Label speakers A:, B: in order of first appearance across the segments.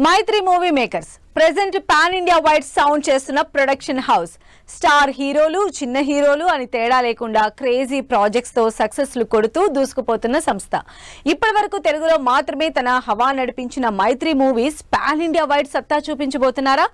A: మైత్రి movie makers present pan India wide sound చేస్తున్న production house. Star హీరోలు, చిన్న హీరోలు అని తేడా లేకుండా క్రేజీ ప్రాజెక్ట్స్ తో సక్సెస్లు కొడుతూ దూసుకుపోతున్న సంస్థ. ఇప్పటి వరకు తెలుగులో మాత్రమే తన హవా నడిపించిన మైత్రి మూవీస్ పాన్ ఇండియా వైడ్ సత్తా చూపించబోతున్నారా?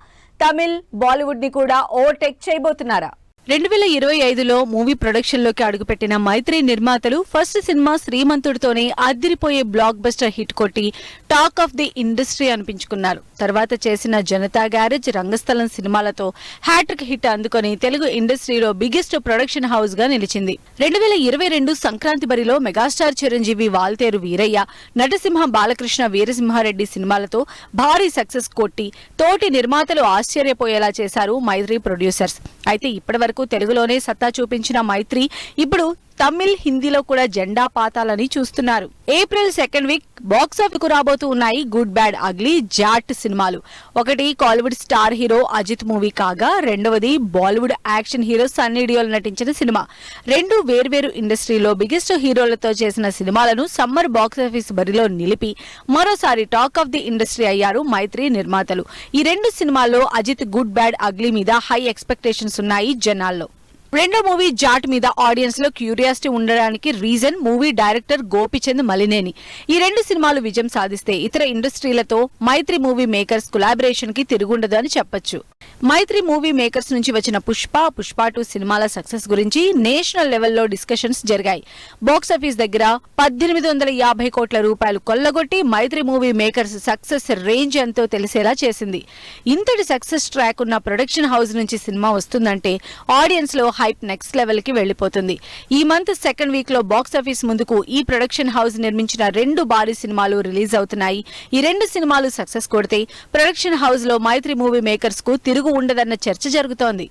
A: తమిళ్, బాలీవుడ్ ని కూడా ఓవర్టేక్ చేయబోతున్నారా? 2025లో మూవీ ప్రొడక్షన్ లోకి అడుగుపెట్టిన మైత్రి నిర్మాతలు ఫస్ట్ సినిమా శ్రీమంతుడితోనే అదిరిపోయే బ్లాక్ బస్టర్ హిట్ కొట్టి టాక్ ఆఫ్ ది ఇండస్ట్రీ అనిపించుకున్నారు. తర్వాత చేసిన జనతా గ్యారేజ్, రంగస్థలం సినిమాలతో హ్యాట్రిక్ హిట్ అందుకొని తెలుగు ఇండస్ట్రీలో బిగ్గెస్ట్ ప్రొడక్షన్ హౌస్ గా నిలిచింది. 2022 సంక్రాంతి బరిలో మెగాస్టార్ చిరంజీవి, వాల్తేరు వీరయ్య, నటసింహ బాలకృష్ణ, వీరసింహారెడ్డి సినిమాలతో భారీ సక్సెస్ కొట్టి తోటి నిర్మాతలు ఆశ్చర్యపోయేలా చేశారు మైత్రి ప్రొడ్యూసర్స్. అయితే ఇప్పటివరకు తెలుగులోనే సత్తా చూపించిన మైత్రి ఇప్పుడు తమిళ్, హిందీలో కూడా జెండా పాతాలని చూస్తున్నారు. ఏప్రిల్ 2nd వీక్ బాక్సాఫీస్ కు రాబోతూ ఉన్నాయి గుడ్ బ్యాడ్ అగ్లీ, జాట్ సినిమాలు. ఒకటి Kollywood star hero Ajith movie కాగా, రెండవది బాలీవుడ్ యాక్షన్ హీరో సన్నీ డియోల్ నటించిన సినిమా. రెండు వేర్వేరు ఇండస్ట్రీలో బిగ్గెస్ట్ హీరోలతో చేసిన సినిమాలను సమ్మర్ బాక్సాఫీస్ బరిలో నిలిపి మరోసారి టాక్ ఆఫ్ ది ఇండస్ట్రీ అయ్యారు మైత్రి నిర్మాతలు. ఈ రెండు సినిమాల్లో అజిత్ గుడ్ బ్యాడ్ అగ్లీ మీద హై ఎక్స్పెక్టేషన్స్ ఉన్నాయి జనాల్లో. రెండో మూవీ జాట్ మీద ఆడియన్స్ లో క్యూరియాసిటీ ఉండడానికి reason movie director Gopichand Malineni. ఈ రెండు సినిమాలు విజయం సాధిస్తే ఇతర ఇండస్ట్రీలతో మైత్రి మూవీ మేకర్స్ కొలాబరేషన్ కి తిరుగుండదు అని చెప్పొచ్చు. మైత్రి మూవీ మేకర్స్ నుంచి వచ్చిన పుష్ప 2 సినిమాల సక్సెస్ గురించి నేషనల్ లెవెల్లో డిస్కషన్స్ జరిగాయి. బాక్సాఫీస్ దగ్గర 1850 కోట్ల రూపాయలు కొల్లగొట్టి మైత్రి మూవీ మేకర్స్ సక్సెస్ రేంజ్ ఎంతో తెలిసేలా చేసింది. ఇంతటి సక్సెస్ ట్రాక్ ఉన్న ప్రొడక్షన్ హౌస్ నుంచి సినిమా వస్తుందంటే ఆడియన్స్ లో హైప్ నెక్స్ట్ లెవెల్ కి వెళ్లిపోతుంది. ఈ మంత్ 2nd వీక్ లో బాక్సాఫీస్ ముందుకు ఈ ప్రొడక్షన్ హౌస్ నిర్మించిన 2 భారీ సినిమాలు రిలీజ్ అవుతున్నాయి. ఈ 2 సినిమాలు సక్సెస్ కొడితే ప్రొడక్షన్ హౌస్ లో మైత్రి మూవీ మేకర్స్ కు తిరుగు ఉండదన్న చర్చ జరుగుతోంది.